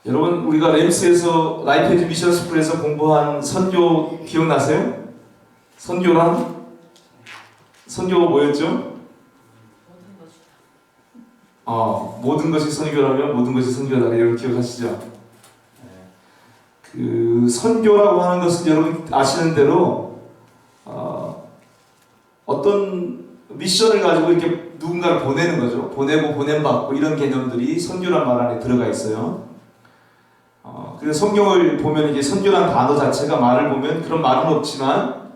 여러분, 우리가 램스에서 라이프 에듀 미션 스쿨에서 공부한 선교 기억나세요? 선교란? 선교가 뭐였죠? 모든 것이 선교라면 모든 것이 선교다. 여러분 기억하시죠? 그 선교라고 하는 것은 여러분 아시는 대로 어떤 미션을 가지고 이렇게 누군가를 보내는 거죠. 보내고 보냄받고 이런 개념들이 선교란 말 안에 들어가 있어요. 그래서 성경을 보면 이제 선교란 단어 자체가 말을 보면 그런 말은 없지만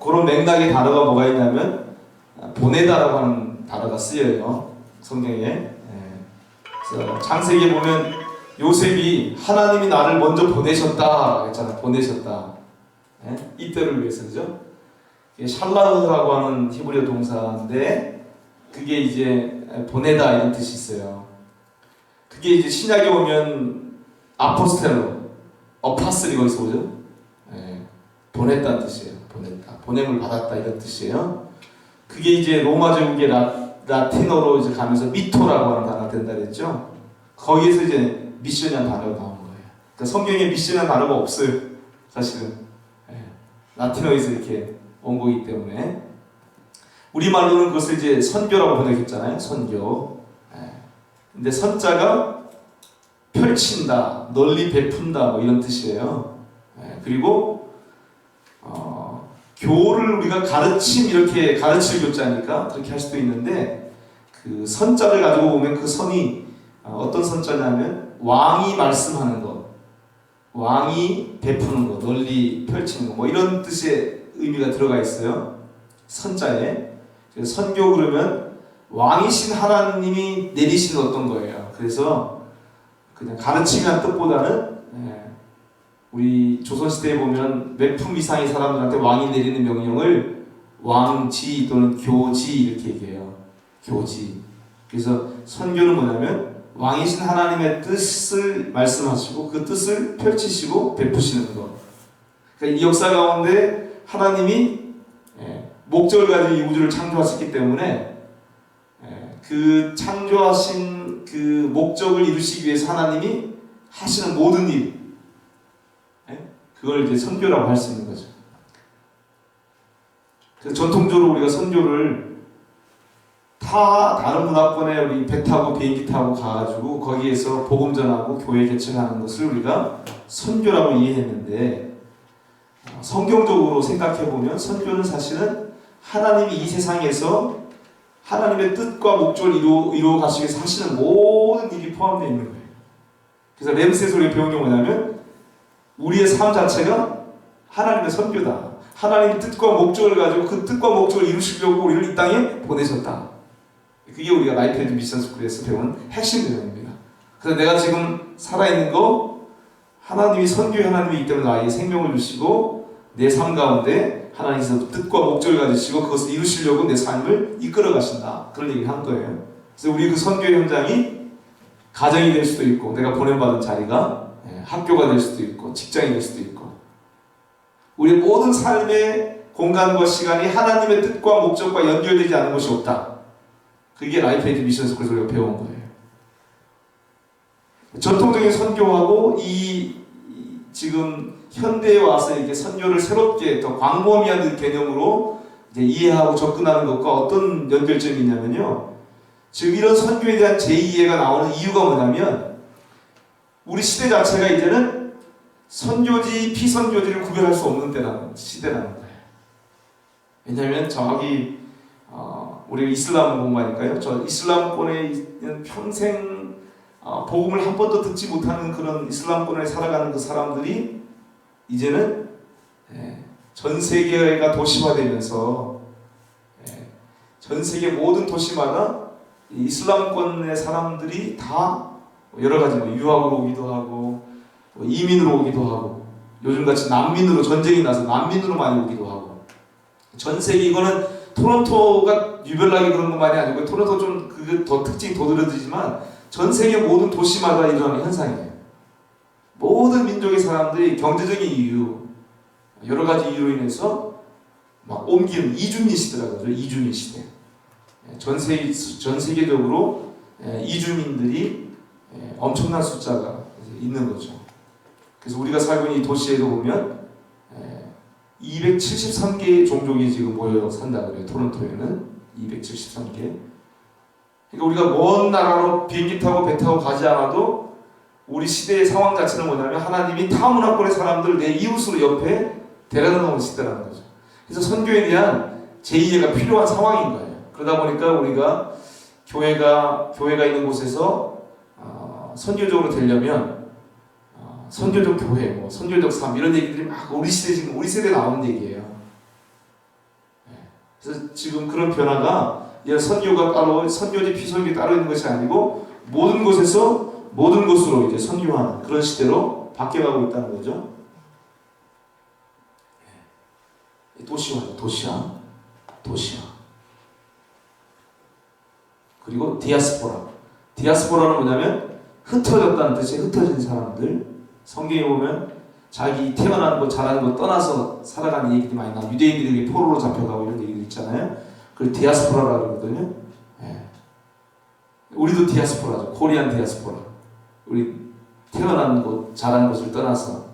그런 맥락의 단어가 뭐가 있냐면 보내다라고 하는 단어가 쓰여요. 성경에. 그래서 창세기에 보면 요셉이 하나님이 나를 먼저 보내셨다 했잖아요. 보내셨다. 이때를 위해서, 그죠? 샬라흐라고 하는 히브리어 동사인데 그게 이제 보내다 이런 뜻이 있어요. 그게 이제 신약에 오면 아포스텔로, 어파슬이 거기서 오죠. 보냈다는 뜻이에요. 보냈다. 보냄을 받았다 이런 뜻이에요. 그게 이제 로마 제국의 라틴어로 이제 가면서 미토라고 하는 단어가 된다 그랬죠. 거기에서 이제 미션이라는 단어가 나온 거예요. 그러니까 성경에 미션이라는 단어가 없어요. 사실은. 라틴어에서 이렇게 온 거기 때문에 우리말로는 그것을 이제 선교라고 번역했잖아요. 선교. 근데 선자가 펼친다, 널리 베푼다 뭐 이런 뜻이에요. 그리고 교를 우리가 가르침 이렇게 가르칠 교자니까 그렇게 할 수도 있는데 그 선자를 가지고 보면 그 선이 어떤 선자냐면 왕이 말씀하는 것, 왕이 베푸는 것, 널리 펼치는 것 뭐 이런 뜻의 의미가 들어가 있어요. 선자에. 선교 그러면 왕이신 하나님이 내리신 어떤 거예요. 그래서 그냥 가르침이라는 뜻보다는 우리 조선시대에 보면 몇 품 이상의 사람들한테 왕이 내리는 명령을 왕지 또는 교지 이렇게 얘기해요. 교지. 그래서 선교는 뭐냐면 왕이신 하나님의 뜻을 말씀하시고 그 뜻을 펼치시고 베푸시는 것. 그러니까 이 역사 가운데 하나님이 목적을 가지고 이 우주를 창조하셨기 때문에 그 창조하신 그 목적을 이루시기 위해서 하나님이 하시는 모든 일, 그걸 이제 선교라고 할 수 있는 거죠. 그래서 전통적으로 우리가 선교를 다른 문화권에 우리 배 타고 비행기 타고 가가지고 거기에서 복음 전하고 교회 개척하는 것을 우리가 선교라고 이해했는데 성경적으로 생각해보면 선교는 사실은 하나님이 이 세상에서 하나님의 뜻과 목적을 이루어 가시기 위해서 하시는 모든 일이 포함되어 있는 거예요. 그래서 램스에서 우리가 배운 게 뭐냐면 우리의 삶 자체가 하나님의 선교다. 하나님의 뜻과 목적을 가지고 그 뜻과 목적을 이루시려고 우리를 이 땅에 보내셨다. 그게 우리가 라이프 에듀 미션 스쿨에서 배운 핵심 내용입니다. 그래서 내가 지금 살아있는 거 하나님이 선교의 하나님이기 때문에 나에게 생명을 주시고 내 삶 가운데 하나님께서 뜻과 목적을 가지시고 그것을 이루시려고 내 삶을 이끌어 가신다. 그런 얘기를 한 거예요. 그래서 우리 그 선교의 현장이 가정이 될 수도 있고 내가 보냄받은 자리가 학교가 될 수도 있고 직장이 될 수도 있고 우리 모든 삶의 공간과 시간이 하나님의 뜻과 목적과 연결되지 않은 것이 없다. 그게 라이프 에듀 미션 스쿨에서 우리가 배운 거예요. 전통적인 선교하고 지금 현대에 와서 이렇게 선교를 새롭게 더 광범위한 개념으로 이제 이해하고 접근하는 것과 어떤 연결점이 있냐면요. 지금 이런 선교에 대한 제2이해가 나오는 이유가 뭐냐면 우리 시대 자체가 이제는 선교지, 피선교지를 구별할 수 없는 시대라는 거예요. 왜냐하면 정확히 우리가 이슬람 공부하니까요. 저 이슬람권에 있는 평생 복음을 한 번도 듣지 못하는 그런 이슬람권에 살아가는 그 사람들이 이제는 전 세계가 도시화되면서 전 세계 모든 도시마다 이슬람권의 사람들이 다 여러 가지 유학으로 오기도 하고 이민으로 오기도 하고 요즘같이 난민으로 전쟁이 나서 난민으로 많이 오기도 하고 전 세계 이거는 토론토가 유별나게 그런 것만이 아니고 토론토 좀 그게 더 특징이 도드러지지만 전 세계 모든 도시마다 일어나는 현상이에요. 모든 민족의 사람들이 경제적인 이유, 여러 가지 이유로 인해서 막 옮기는 이주민 시대라고 하죠. 이주민 시대. 전 세계적으로 이주민들이 엄청난 숫자가 있는 거죠. 그래서 우리가 살고 있는 이 도시에도 보면 273개의 종족이 지금 모여 산다 그래요. 토론토에는 273개. 그러니까 우리가 먼 나라로 비행기 타고 배 타고 가지 않아도 우리 시대의 상황 자체는 뭐냐면 하나님이 타문화권의 사람들 내 이웃으로 옆에 데려다 놓으시더라는 거죠. 그래서 선교에 대한 제2가 필요한 상황인 거예요. 그러다 보니까 우리가 교회가 있는 곳에서 선교적으로 되려면 선교적 교회, 뭐 선교적 삶 이런 얘기들이 막 우리 세대에 나오는 얘기예요. 그래서 지금 그런 변화가 선교가 따로 선교지 피선교 따로 있는 것이 아니고 모든 곳에서 모든 곳으로 이제 선교하는 그런 시대로 바뀌어가고 있다는 거죠. 도시화. 그리고 디아스포라는 뭐냐면 흩어졌다는 뜻이 흩어진 사람들. 성경에 보면 자기 태어난 것, 자라는 것 떠나서 살아가는 얘기들이 많이 나와요. 유대인들이 포로로 잡혀가고 이런 얘기들 있잖아요. 그걸 디아스포라라고 그러거든요. 우리도 디아스포라죠. 코리안 디아스포라. 우리 태어난 곳, 자란 곳을 떠나서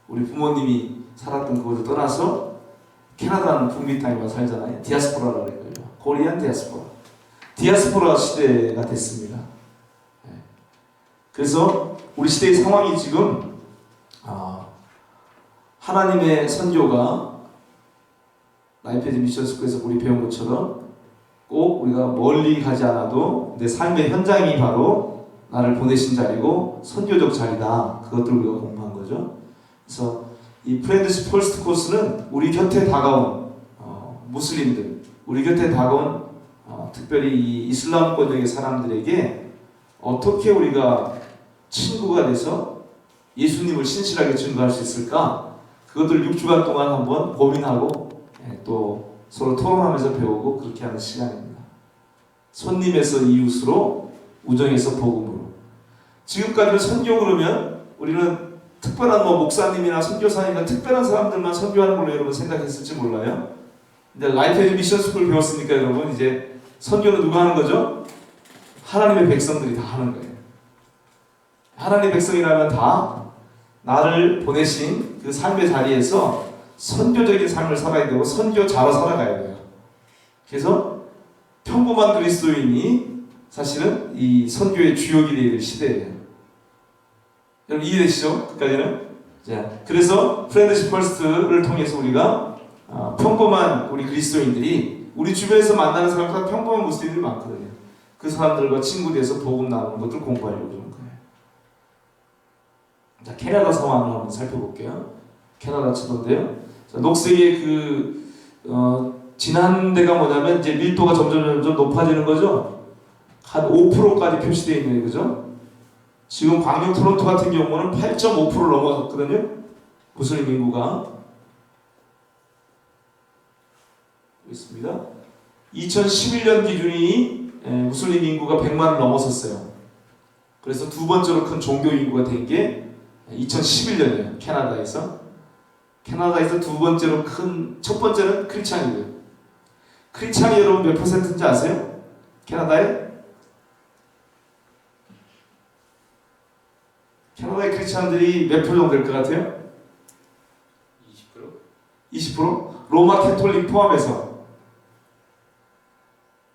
우리 부모님이 살았던 그곳을 떠나서 캐나다는 북미 땅에 와서 살잖아요. 디아스포라라고 그래요. 코리안 디아스포라. 디아스포라 시대가 됐습니다. 그래서 우리 시대의 상황이 지금 하나님의 선교가 라이프 에즈 미션 스쿨에서 우리 배운 것처럼 꼭 우리가 멀리 가지 않아도 내 삶의 현장이 바로 나를 보내신 자리고 선교적 자리다. 그것들을 우리가 공부한 거죠. 그래서 이 프렌드십 퍼스트 코스는 우리 곁에 다가온 무슬림들, 우리 곁에 다가온 특별히 이 이슬람권적인 사람들에게 어떻게 우리가 친구가 돼서 예수님을 신실하게 증거할 수 있을까? 그것들 6주간 동안 한번 고민하고 또 서로 토론하면서 배우고 그렇게 하는 시간입니다. 손님에서 이웃으로, 우정에서 복음으로. 지금까지는 선교 그러면 우리는 특별한 목사님이나 선교사님이나 특별한 사람들만 선교하는 걸로 여러분 생각했을지 몰라요. 근데 라이프 에즈 미션 스쿨 배웠으니까 여러분 이제 선교는 누가 하는 거죠? 하나님의 백성들이 다 하는 거예요. 하나님의 백성이라면 다 나를 보내신 그 삶의 자리에서 선교적인 삶을 살아야 되고 선교자로 살아가야 돼요. 그래서 평범한 그리스도인이 사실은 이 선교의 주역이 되어야 될 시대예요. 여러분 이해되시죠? 끝까지는? 자, 그래서 프렌드십 퍼스트를 통해서 우리가 평범한 우리 그리스도인들이 우리 주변에서 만나는 사람보다 평범한 무슬림들이 많거든요. 그 사람들과 친구 돼서 복음 나누는 것들 공부하려고 그러는 거예요. 자, 캐나다 상황을 한번 살펴볼게요. 캐나다 지도인데요. 자, 녹색의 진한 데가 뭐냐면 이제 밀도가 점점 높아지는 거죠. 한 5%까지 표시되어 있는 거죠. 지금 광역 토론토 같은 경우는 8.5%를 넘어갔거든요. 무슬림 인구가. 있습니다. 2011년 기준이 무슬림 인구가 100만을 넘어섰어요. 그래서 두 번째로 큰 종교 인구가 된 게 2011년이에요. 캐나다에서 두 번째로 큰, 첫 번째는 크리스찬이고요. 크리스찬이 여러분 몇 퍼센트인지 아세요? 캐나다에? 캐나다의 크리스찬들이 몇 프로 정도 될 것 같아요? 20%? 20%? 로마 캐톨릭 포함해서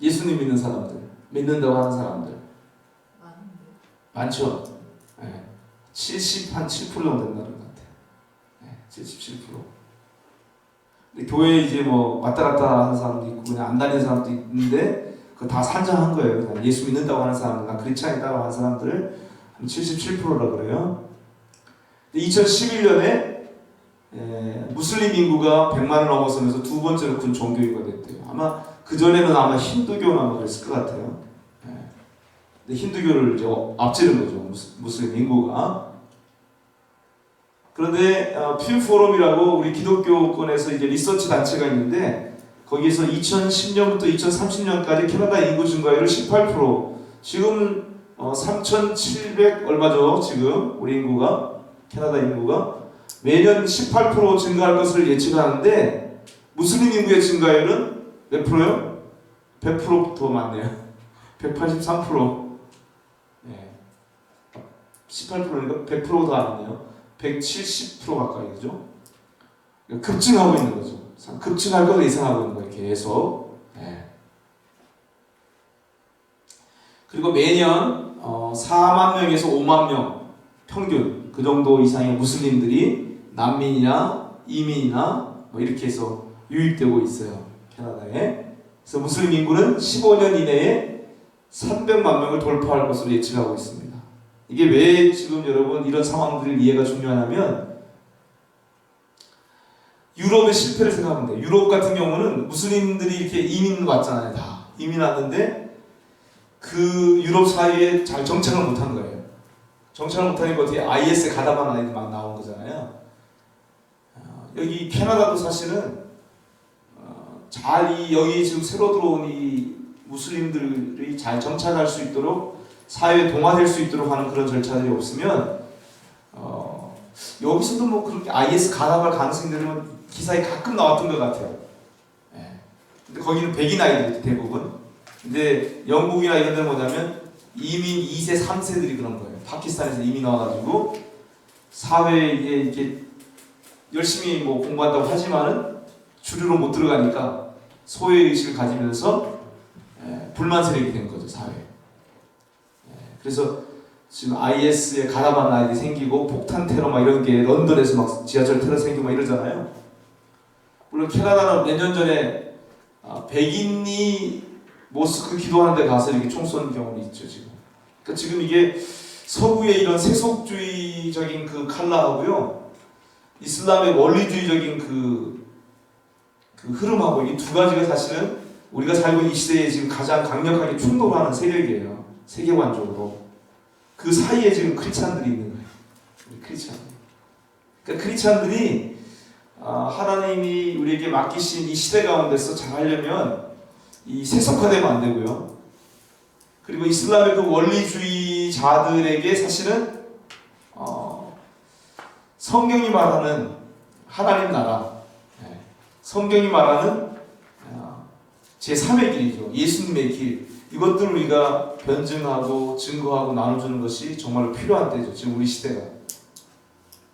예수님 믿는 사람들, 믿는다고 하는 사람들 많죠? 네. 7% 정도 된다는 것 같아요. 네, 77%. 근데 교회에 이제 왔다 갔다 하는 사람도 있고 그냥 안 다니는 사람도 있는데 그거 다 산정한 거예요. 그냥 예수 믿는다고 하는 사람들, 나 크리스찬이다고 하는 사람들을 한 77%라고 그래요. 2011년에 무슬림 인구가 100만을 넘어서면서 두 번째로 큰 종교인구가 됐대요. 아마 그 전에는 아마 힌두교나 그랬을 것 같아요. 근데 힌두교를 이제 앞지른 거죠. 무슬림 인구가. 그런데 퓨 포럼이라고 우리 기독교권에서 이제 리서치 단체가 있는데 거기에서 2010년부터 2030년까지 캐나다 인구 증가율을 18%. 지금 3,700 얼마죠? 지금 우리 인구가 캐나다 인구가 매년 18% 증가할 것을 예측하는데 무슬림 인구의 증가율은 몇 프로요? 100% 더 많네요. 183%. 네. 18%니까 100%도 아니네요. 170% 가까이, 그죠? 급증하고 있는 거죠. 급증할 것을 예상하고 있는 거예요, 계속. 네. 그리고 매년 4만 명에서 5만 명 평균 그 정도 이상의 무슬림들이 난민이나 이민이나 뭐 이렇게 해서 유입되고 있어요, 캐나다에. 그래서 무슬림 인구는 15년 이내에 300만 명을 돌파할 것으로 예측하고 있습니다. 이게 왜 지금 여러분 이런 상황들을 이해가 중요하냐면, 유럽의 실패를 생각하면 돼요. 유럽 같은 경우는 무슬림들이 이렇게 이민 왔잖아요. 다 이민 왔는데 그 유럽 사회에 잘 정착을 못한 거예요. 정착을 못하니까 어떻게 IS에 가담한 아이들 막 나온 거잖아요. 여기 캐나다도 사실은 여기 지금 새로 들어온 이 무슬림들이 잘 정착할 수 있도록, 사회에 동화될 수 있도록 하는 그런 절차들이 없으면 여기서도 뭐 그렇게 IS 가담할 가능성이 되면 기사에 가끔 나왔던 것 같아요. 예. 근데 거기는 백인 아이들이 대부분. 근데 영국이나 이런 데는 뭐냐면 이민 2세, 3세들이 그런 거예요. 파키스탄에서 이민 와가지고 사회에 이렇게 열심히 뭐 공부한다고 하지만은 주류로 못 들어가니까 소외의식을 가지면서 불만 세력이 된 거죠, 사회에. 그래서 지금 IS에 가담한 아이들이 생기고 폭탄 테러 막 이런 게 런던에서 막 지하철 테러 생기고 막 이러잖아요. 물론 캐나다는 몇 년 전에 백인이 모스크 기도하는 데 가서 이렇게 총 쏘는 경우는 있죠, 지금. 그러니까 지금 이게 서구의 이런 세속주의적인 그 칼라하고요, 이슬람의 원리주의적인 그 흐름하고, 이 두 가지가 사실은 우리가 살고 있는 이 시대에 지금 가장 강력하게 충돌하는 세력이에요, 세계관적으로. 그 사이에 지금 크리스찬들이 있는 거예요. 우리 크리스찬. 그러니까 크리스찬들이 하나님이 우리에게 맡기신 이 시대 가운데서 잘하려면 이 세속화되면 안 되고요. 그리고 이슬람의 그 원리주의자들에게 사실은 성경이 말하는 하나님 나라, 성경이 말하는 제3의 길이죠. 예수님의 길. 이것들을 우리가 변증하고 증거하고 나눠주는 것이 정말 필요한 때죠. 지금 우리 시대가.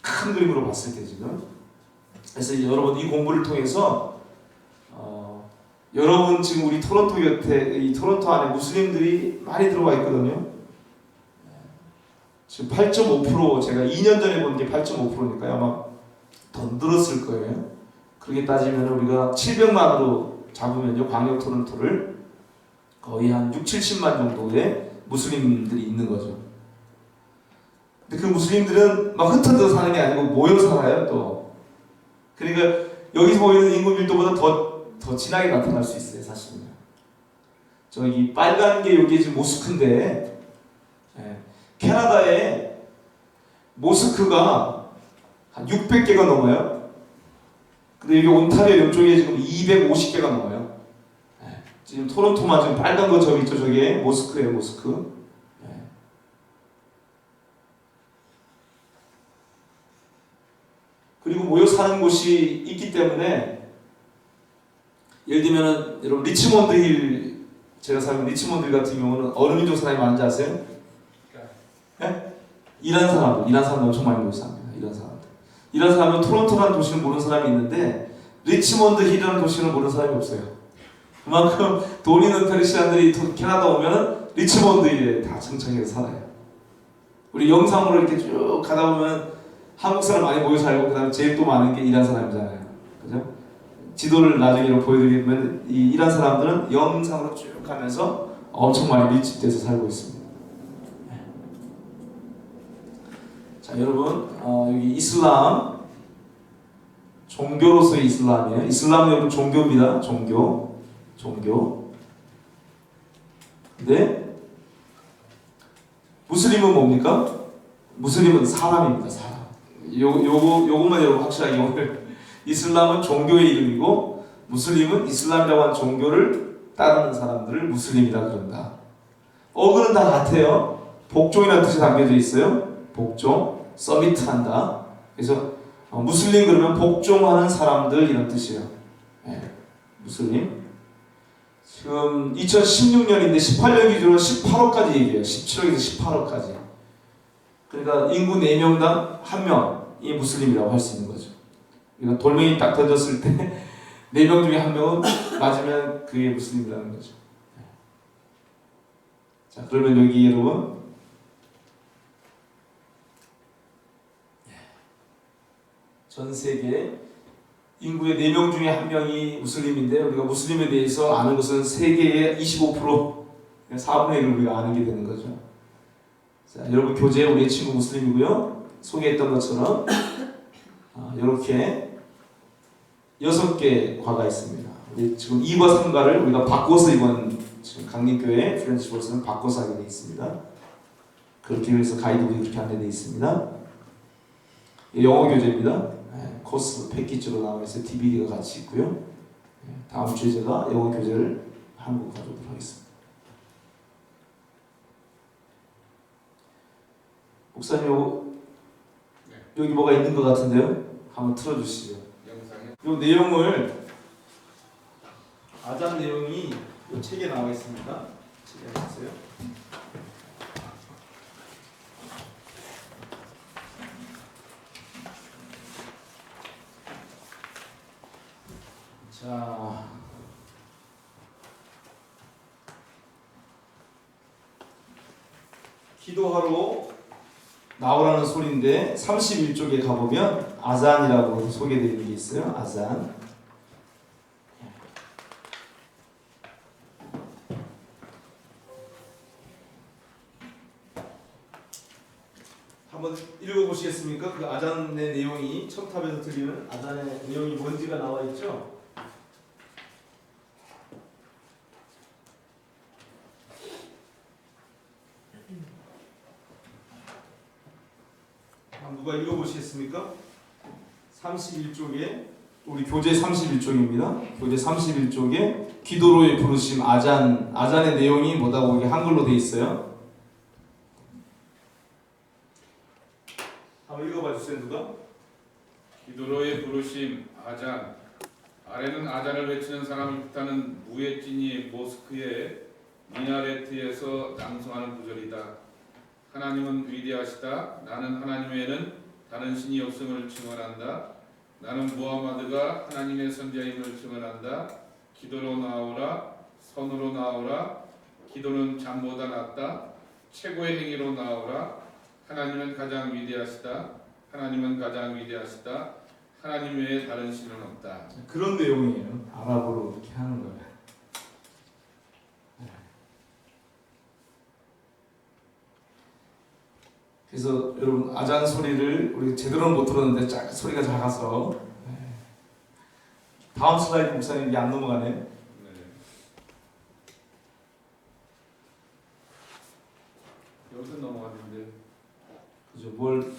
큰 그림으로 봤을 때 지금. 그래서 여러분 이 공부를 통해서 여러분 지금 우리 토론토 곁에, 이 토론토 안에 무슬림들이 많이 들어와 있거든요. 지금 8.5%, 제가 2년 전에 본 게 8.5%니까요. 아마 더 늘었을 거예요. 그렇게 따지면 우리가 700만으로 잡으면요, 광역 토론토를 거의 한 6, 70만 정도의 무슬림들이 있는 거죠. 근데 그 무슬림들은 막 흩어져 사는 게 아니고 모여 살아요, 또. 그러니까 여기서 보이는 인구 밀도보다 더 진하게 나타날 수 있어요, 사실은요. 저기 빨간 게 여기 지금 모스크인데, 캐나다에 모스크가 한 600개가 넘어요. 근데 여기 온타리오 이쪽에 지금 250개가 넘어요. 지금 토론토만 지금 빨간 거 저기 있죠, 저게 모스크예요, 모스크. 그리고 모여 사는 곳이 있기 때문에, 예를 들면은 여러분 리치몬드 힐, 제가 살고 리치몬드 힐 같은 경우는 어느 민족 사람이 많은지 아세요? 네? 이란 사람들 엄청 많이 모여 삽니다. 이란 사람은 토론토라는 도시를 모르는 사람이 있는데 리치몬드 힐이라는 도시를 모르는 사람이 없어요. 그만큼 돈 있는 페르시안들이 캐나다 오면은 리치몬드 힐에 다 정착해서 살아요. 우리 영상으로 이렇게 쭉 가다 보면 한국 사람 많이 모여 살고, 그 다음에 제일 또 많은 게 이란 사람이잖아요. 그죠? 지도를 나중에 보여드리면 이 이란 사람들은 영상으로 쭉 가면서 엄청 많이 밀집돼서 살고 있습니다. 자, 여러분, 여기 이슬람, 종교로서의 이슬람이에요. 이슬람은 여러분 종교입니다. 종교. 근데 무슬림은 뭡니까? 무슬림은 사람입니다. 사람. 요것만 여러분 확실하게 오늘, 이슬람은 종교의 이름이고 무슬림은 이슬람이라고 하는 종교를 따르는 사람들을 무슬림이라 그런다. 어근은 다 같아요. 복종이라는 뜻이 담겨져 있어요. 복종, 서비트한다. 그래서 무슬림 그러면 복종하는 사람들 이런 뜻이에요. 무슬림. 지금 2016년인데 18년 기준으로 18억까지 얘기해요. 17억에서 18억까지. 그러니까 인구 4명당 1명이 무슬림이라고 할 수 있는 거죠. 그러니까 돌멩이 딱 던졌을 때 4명 중에 1명은 맞으면 그게 무슬림이라는 거죠. 자, 그러면 여기 여러분 전 세계 인구의 4명 중에 1명이 무슬림인데 우리가 무슬림에 대해서 아는 것은 세계의 25%, 4분의 1을 우리가 아는 게 되는 거죠. 자, 여러분 교재 우리의 친구 무슬림이고요. 소개했던 것처럼 이렇게 6개 과가 있습니다. 우리 지금 2과 3과를 우리가 바꿔서 이번 지금 강림교회 프렌치 코스는 바꿔서 하게 되어 있습니다. 그렇게 해서 가이드북이 그렇게 안내되어 있습니다. 영어 교재입니다. 코스 패키지로 나와 있어요. DVD가 같이 있고요. 다음 주에 제가 영어 교재를 한국 가져오도록 하겠습니다. 목사님, 여기 뭐가 있는 것 같은데요? 한번 틀어주시죠. 이 내용을 아잔 내용이 이 책에 나와 있습니다. 책에 보세요. 자, 기도하러 나오라는 소리인데 31쪽에 가보면 아잔이라고 소개되어 있는 게 있어요. 아잔. 한번 읽어보시겠습니까? 그 아잔의 내용이 첨탑에서 들리는 아잔의 내용이 뭔지가 나와 있죠? 누가 읽어보시겠습니까? 31쪽에 우리 교재 31쪽입니다. 교재 31쪽에 기도로의 부르심 아잔의 내용이 뭐다고 이게 한글로 돼 있어요. 한번 읽어봐 주세요. 누가? 기도로의 부르심 아잔. 아래는 아잔을 외치는 사람을 뜻하는 무에찌니 모스크의 미나레트에서 낭송하는 구절이다. 하나님은 위대하시다. 나는 하나님 외에는 다른 신이 없음을 증언한다. 나는 무하마드가 하나님의 선자임을 증언한다. 기도로 나오라. 선으로 나오라. 기도는 잠보다 낫다. 최고의 행위로 나오라. 하나님은 가장 위대하시다. 하나님은 가장 위대하시다. 하나님 외에 다른 신은 없다. 그런 내용이에요. 아랍어로 이렇게 하는 거예요. 그래서 여러분 아잔 소리를 우리 제대로는 못 들었는데 소리가 작아서 다음 슬라이드 목사님 이게 안 넘어가네. 네. 여기서 넘어갔는데. 그죠? 뭘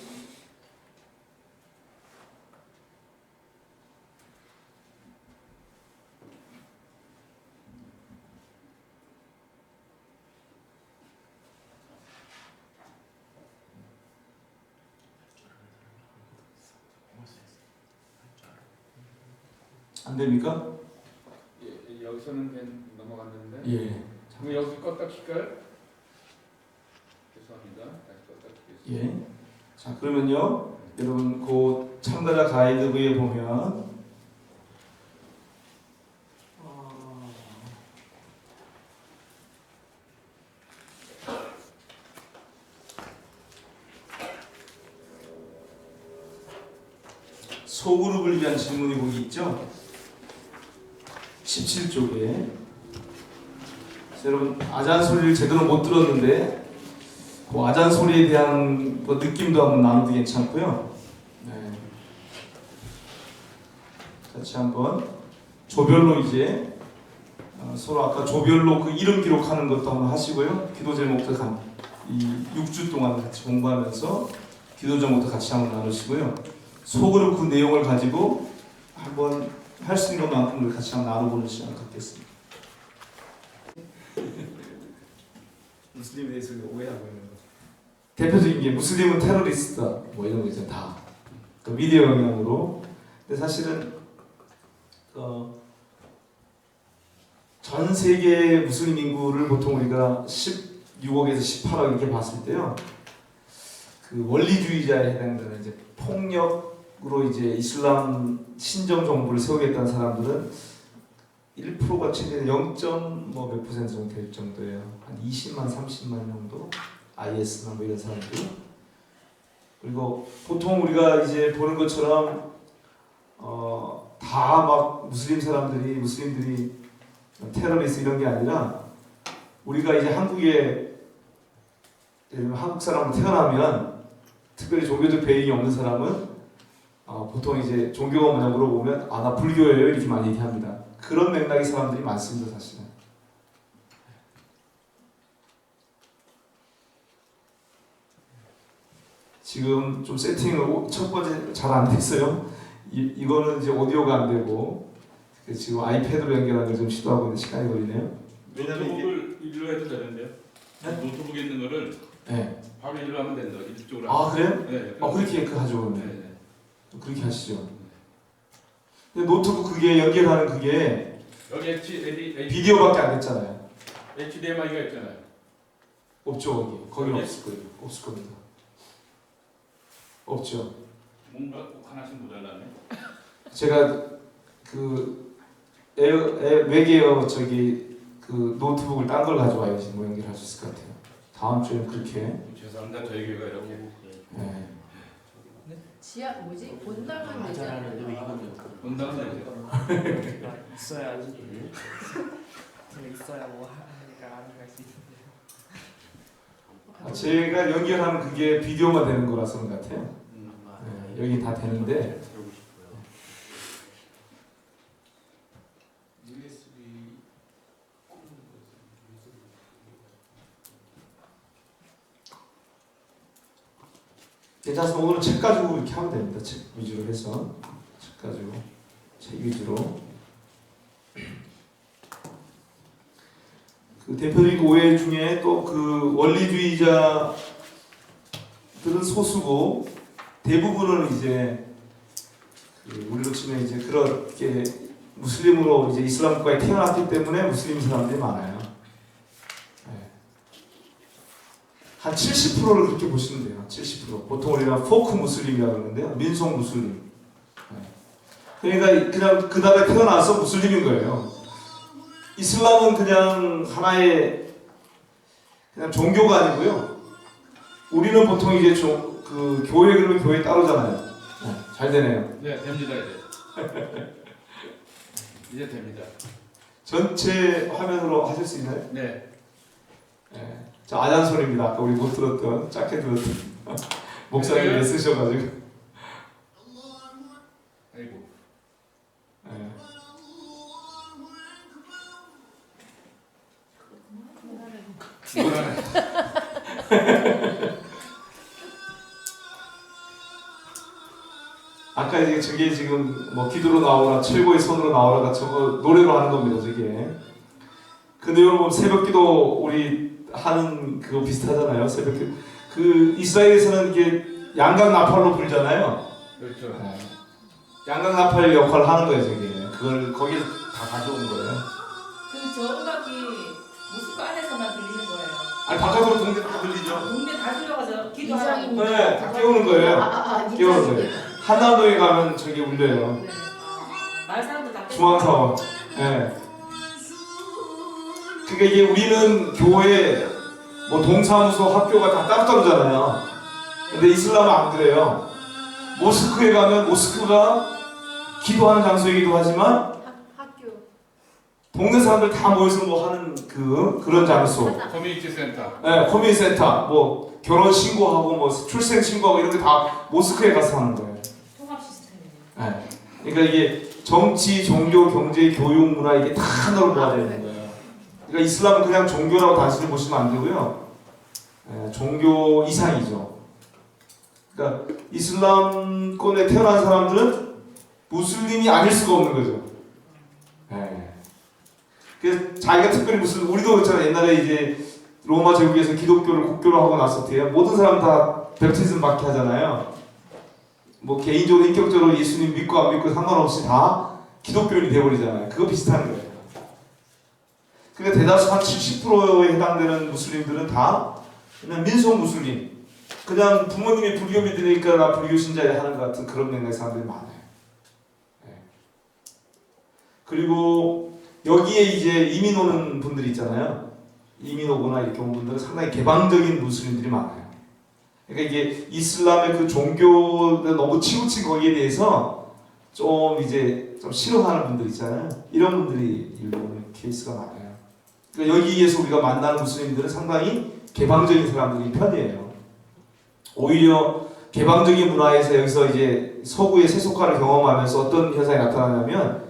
안 됩니까? 여기서는 넘어갔는데. 예. 그럼 여기서 껐다 킬까요? 죄송합니다. 다시 껐다 킬게요. 예. 자, 그러면요. 여러분 그 참가자 가이드북에 보면 소그룹을 위한 질문이 거기 있죠? 17쪽에 여러분 아잔 소리를 제대로 못 들었는데 그 아잔 소리에 대한 그 느낌도 한번 나눠도 괜찮고요. 네. 같이 한번 조별로 이제 서로 아까 조별로 그 이름 기록하는 것도 한번 하시고요. 기도 제목도 이 6주 동안 같이 공부하면서 기도 제목도 같이 한번 나누시고요. 속으로 그 내용을 가지고 한번 할 수 있는 것만큼 우리 같이 한번 나눠보는 시간을 갖겠습니다. 무슬림에 대해서 오해하고 있는 거. 대표적인 게 무슬림은 테러리스트다 뭐 이런 거 있잖아. 다 그 미디어 영향으로. 근데 사실은 전 세계 무슬림 인구를 보통 우리가 16억에서 18억 이렇게 봤을 때요. 그 원리주의자에 해당되는 이제 폭력으로 이제 이슬람 신정 정부를 세우겠다는 사람들은 1%가 최대 0.몇 퍼센트 정도 될 정도예요. 한 20만, 30만 정도. IS나 뭐 이런 사람들. 그리고 보통 우리가 이제 보는 것처럼 다 막 무슬림들이 테러리스트 이런 게 아니라 우리가 이제 한국에 한국 사람으로 태어나면 특별히 종교적 배경이 없는 사람은 보통 이제 종교가 뭐냐 물어보면 나 불교예요 이렇게 많이 얘기합니다. 그런 맥락의 사람들이 많습니다 사실은. 지금 좀 세팅을 첫 번째 잘 안 됐어요. 이거는 이제 오디오가 안 되고 지금 아이패드로 연결하는 걸 좀 시도하고 있는 시간이 걸리네요. 노트북을 일로 해도 되는데요? 네? 노트북에 있는 거를 네. 바로 일로 하면 된다. 이쪽으로. 아 그래요? 네. 그렇게 하죠. 네. 네. 네. 그렇게 하시죠. 근데 노트북 그게 연결하는 그게 여기 비디오밖에 안 됐잖아요. HDMI가 있잖아요. 없죠 거기. 거기는 여기? 없을 거예요. 없을 겁니다. 없죠. 뭔가 꼭 하나씩 모자라네. 제가 그 외계어 그 노트북을 딴 걸 가져와야지 뭐 연결할 수 있을 것 같아요. 다음 주에는 그렇게. 죄송합니다. 저희 교회가 이렇게. 네. 지하 뭐지? 본당은 되지 않아요? 하자라는데 왜 이거는 온당은 되죠. 있어야지. 제가 있어야 뭐 하니까 안갈수 있는데. 제가 연결하는 그게 비디오만 되는 거라서 그런 것 같아요. 아, 네, 여기 다 되는데 배우고 싶어요. USB 괜찮습니다. 오늘은 책 가지고 이렇게 하면 됩니다. 책 위주로 해서 책 가지고 책 위주로. 그 대표적인 오해 중에 또 그 원리주의자들은 소수고 대부분은 이제 그 우리로 치면 이제 그렇게 무슬림으로 이제 이슬람 국가에 태어났기 때문에 무슬림 사람들이 많아요. 네. 한 70%를 그렇게 보시면 돼요. 70%. 보통 우리가 포크 무슬림이라고 그러는데요. 민속 무슬림. 네. 그러니까 그냥 그 나라에 태어나서 무슬림인 거예요. 이슬람은 그냥 하나의 그냥 종교가 아니고요. 우리는 보통 이제 그 교회 그러면 교회 따로잖아요. 네, 잘 되네요. 네, 됩니다 이제. 이제 됩니다. 전체 화면으로 하실 수 있나요? 네. 네. 자, 아잔 소리입니다. 아까 우리 못 들었던 짧게 들었던 목사님이 쓰셔가지고. 아이고. 네. 아까 이제 저게 지금 뭐 기도로 나오라 최고의 손으로 나오라가 저거 노래로 하는 겁니다 저게. 근데 여러분 새벽기도 우리 하는 그거 비슷하잖아요. 새벽기도 그 이스라엘에서는 이게 양각 나팔로 불잖아요. 그렇죠. 네. 양각 나팔 역할을 하는 거예요 저게. 그걸 거기서 다 가져온 거예요. 그 음악이 무슨 안에서만 들리는 거예요? 아니 바깥으로 동네 다 들리죠. 동네 다 들려가서 기도하는 네, 다 깨우는 거예요. 깨우는 거예요. 한남동에 가면 저기 울려요. 네. 마을 사람들 다 중앙사원. 예. 그러니까 이게 우리는 교회, 뭐 동사무소, 학교가 다 따로따로잖아요. 근데 이슬람은 안 그래요. 모스크에 가면 모스크가 기도하는 장소이기도 하지만 학교 동네 사람들 다 모여서 뭐 하는 그런 장소. 커뮤니티 센터. 예, 커뮤니티 센터, 뭐 결혼 신고하고 뭐 출생 신고하고 이런 게 다 모스크에 가서 하는 거예요. 통합 시스템이에요. 예. 그러니까 이게 정치, 종교, 경제, 교육, 문화 이게 다 하나로 모아져 있는 거예요. 그러니까 이슬람은 그냥 종교라고 단순히 보시면 안 되고요. 예, 종교 이상이죠. 그러니까 이슬람권에 태어난 사람들은 무슬림이 아닐 수가 없는 거죠. 예. 그래서 자기가 특별히 무슨 우리도 그렇잖아요. 옛날에 이제 로마 제국에서 기독교를 국교로 하고 났을 때 모든 사람 다 베프티즘 받게 하잖아요. 뭐 개인적으로 인격적으로 예수님 믿고 안 믿고 상관없이 다 기독교인이 되어버리잖아요. 그거 비슷한 거예요. 그러니까 대다수 한 70%에 해당되는 무슬림들은 다 그냥 민속 무슬림. 그냥 부모님이 불교 믿으니까 나 불교 신자야 하는 것 같은 그런 맥락의 사람들이 많아요. 네. 그리고 여기에 이제 이민 오는 분들이 있잖아요. 이민 오거나 이렇게 온 분들은 상당히 개방적인 무슬림들이 많아요. 그러니까 이게 이슬람의 그 종교에 너무 치우친 거기에 대해서 좀 이제 좀 싫어하는 분들 있잖아요. 이런 분들이 일로 오는 케이스가 많아요. 그러니까 여기에서 우리가 만나는 무슬림들은 상당히 개방적인 사람들이 편이에요. 오히려 개방적인 문화에서 여기서 이제 서구의 세속화를 경험하면서 어떤 현상이 나타나냐면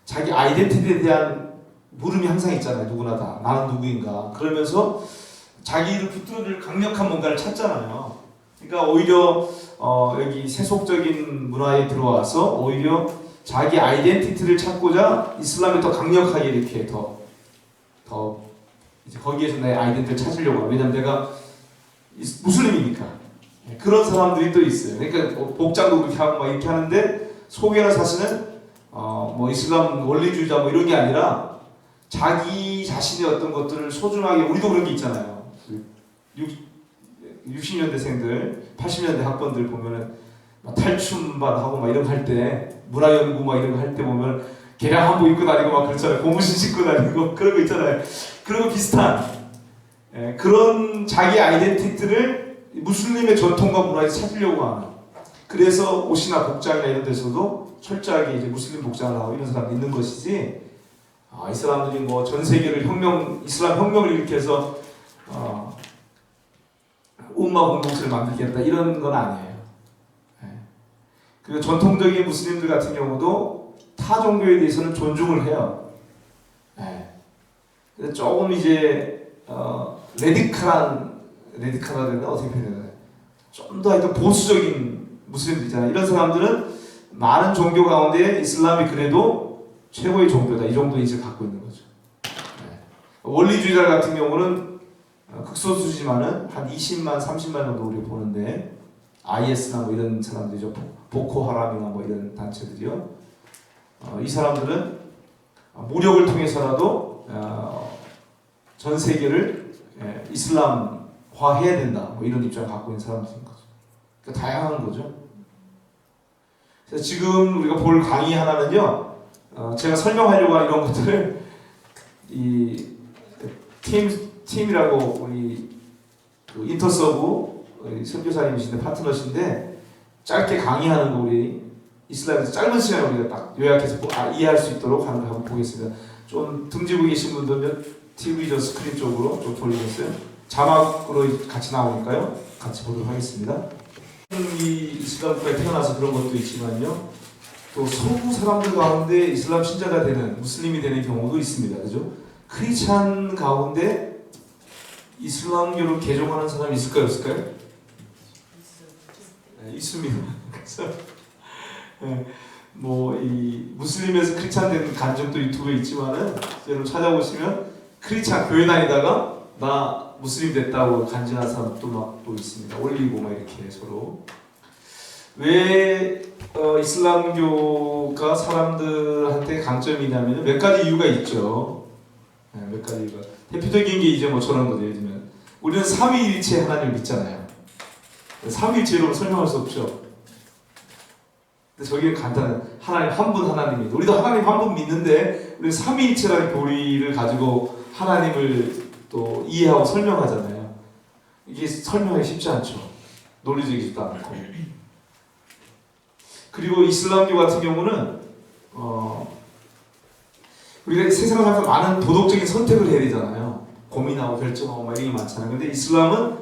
자기 아이덴티티에 대한 물음이 항상 있잖아요. 누구나 다. 나는 누구인가. 그러면서 자기를 붙들어줄 강력한 뭔가를 찾잖아요. 그러니까 오히려 여기 세속적인 문화에 들어와서 오히려 자기 아이덴티티를 찾고자 이슬람이 더 강력하게 이렇게 더 이제 거기에서 내 아이덴티티를 찾으려고 해요. 왜냐면 내가 무슬림이니까. 그런 사람들이 또 있어요. 그러니까 복장도 그렇게 하고 막 이렇게 하는데 속에는 사실은 뭐 이슬람 원리주의자 뭐 이런 게 아니라 자기 자신의 어떤 것들을 소중하게 우리도 그런 게 있잖아요. 60년대생들, 80년대 학번들 보면은 막 탈춤반 하고 막 이런 거 할 때 문화연구 막 이런 거 할 때 보면 개량 한복 입고 다니고 막 그렇잖아요. 고무신 신고 다니고 그런 거 있잖아요. 그런 거 비슷한 그런 자기 아이덴티티를 무슬림의 전통과 문화에 찾으려고 하는. 그래서 옷이나 복장이나 이런 데서도 철저하게 이제 무슬림 복장을 하고 이런 사람이 있는 것이지. 이 사람들이 뭐 전 세계를 이슬람 혁명을 일으켜서 umma 공동체를 만들겠다 이런 건 아니에요. 그 전통적인 무슬림들 같은 경우도 타 종교에 대해서는 존중을 해요. 조금 이제 레디칼하다 되나 어떻게 표현해야 좀 더 하여튼 보수적인 무슬림들 있잖아요. 이런 사람들은 많은 종교 가운데 이슬람이 그래도 최고의 종교다 이 정도 인식을 갖고 있는 거죠. 원리주의자 같은 경우는 극소수지만은 한 20만, 30만 정도 우리 보는데 IS나 뭐 이런 사람들이죠. 보코하람이나 뭐 이런 단체들이요. 이 사람들은 무력을 통해서라도 전 세계를 이슬람화해야 된다. 뭐 이런 입장을 갖고 있는 사람들인 거죠. 그러니까 다양한 거죠. 그래서 지금 우리가 볼 강의 하나는요. 제가 설명하려고 하는 이런 것들을 이 팀이라고 우리 그 인터서브 선교사님이신데 파트너신데 짧게 강의하는 거 우리 이슬람에서 짧은 시간에 우리가 딱 요약해서 이해할 수 있도록 하는 거 한번 보겠습니다. 좀 등지고 계신 분들은 TV 저 스크린 쪽으로 좀 돌리겠어요. 자막으로 같이 나오니까요. 같이 보도록 하겠습니다. 이 이슬람 국가에 태어나서 그런 것도 있지만요. 또 서구 사람들 가운데 이슬람 신자가 되는 무슬림이 되는 경우도 있습니다. 그죠? 크리스찬 가운데 이슬람교를 개종하는 사람이 있을까요? 없을까요? 있습니다. 그래서 뭐 이 무슬림에서 크리스찬 된 간증도 유튜브에 있지만은 여러분 찾아보시면 크리스찬 교회 다니다가 나 무슬림 됐다고 간증한 사람도 막 또 있습니다. 올리고 막 이렇게 서로. 왜 이슬람교가 사람들한테 강점이냐면 몇 가지 이유가 있죠. 몇 가지 이유가. 대표적인 게 이제 뭐 저런 거죠. 예를 들면 우리는 삼위일체 하나님을 믿잖아요. 삼위일체로 설명할 수 없죠. 근데 저기는 간단한 하나님 한 분 하나님이 우리도 하나님 한 분 믿는데 우리는 삼위일체라는 교리를 가지고 하나님을 또 이해하고 설명하잖아요. 이게 설명하기 쉽지 않죠. 논리적이지도 않고. 그리고 이슬람교 같은 경우는 우리가 세상을 살면서 많은 도덕적인 선택을 해야 되잖아요. 고민하고 결정하고 막 이런 게 많잖아요. 근데 이슬람은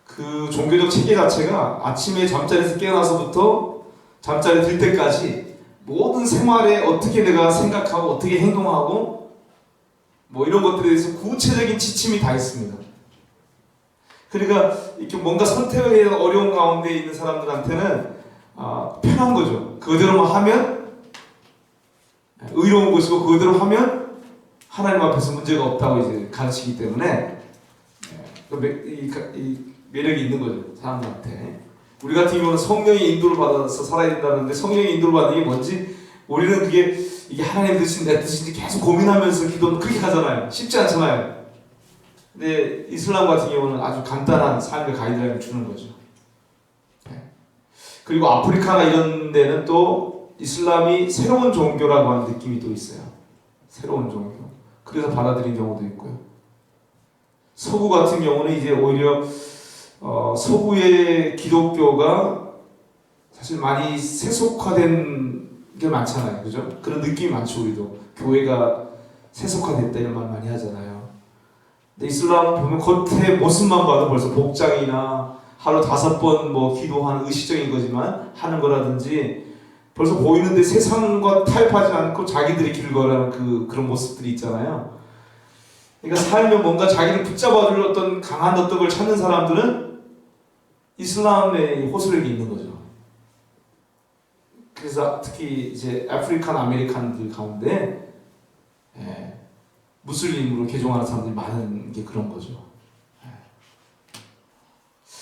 그 종교적 체계 자체가 아침에 잠자리에서 깨어나서부터 잠자리 들 때까지 모든 생활에 어떻게 내가 생각하고 어떻게 행동하고 뭐 이런 것들에 대해서 구체적인 지침이 다 있습니다. 그러니까 이렇게 뭔가 선택을 해야 어려운 가운데 있는 사람들한테는 편한 거죠. 그대로만 하면 의로운 것이고 그대로 하면 하나님 앞에서 문제가 없다고 이제 가르치기 때문에 이 매력이 있는 거죠. 사람들한테. 우리 같은 경우는 성령의 인도를 받아서 살아야 된다는데 성령의 인도를 받는 게 뭔지 우리는 그게 이게 하나님 뜻인지 내 뜻인지 계속 고민하면서 기도는 그렇게 하잖아요. 쉽지 않잖아요. 근데 이슬람 같은 경우는 아주 간단한 삶의 가이드라인을 주는 거죠. 그리고 아프리카나 이런 데는 또 이슬람이 새로운 종교라고 하는 느낌이 또 있어요. 새로운 종교. 그래서 받아들인 경우도 있고요. 서구 같은 경우는 이제 오히려 서구의 기독교가 사실 많이 세속화된 게 많잖아요. 그죠? 그런 느낌이 많죠, 우리도. 교회가 세속화됐다 이런 말 많이 하잖아요. 근데 이슬람 보면 겉에 모습만 봐도 벌써 복장이나 하루 5번 뭐 기도하는 의식적인 거지만 하는 거라든지 벌써 보이는데 세상과 타협하지 않고 자기들의 길 걸어가는 그런 모습들이 있잖아요. 그러니까 살면 뭔가 자기를 붙잡아줄 강한 어떤 걸 찾는 사람들은 이슬람의 호소력이 있는 거죠. 그래서 특히 이제 아프리칸 아메리칸들 가운데 무슬림으로 개종하는 사람들이 많은 게 그런 거죠.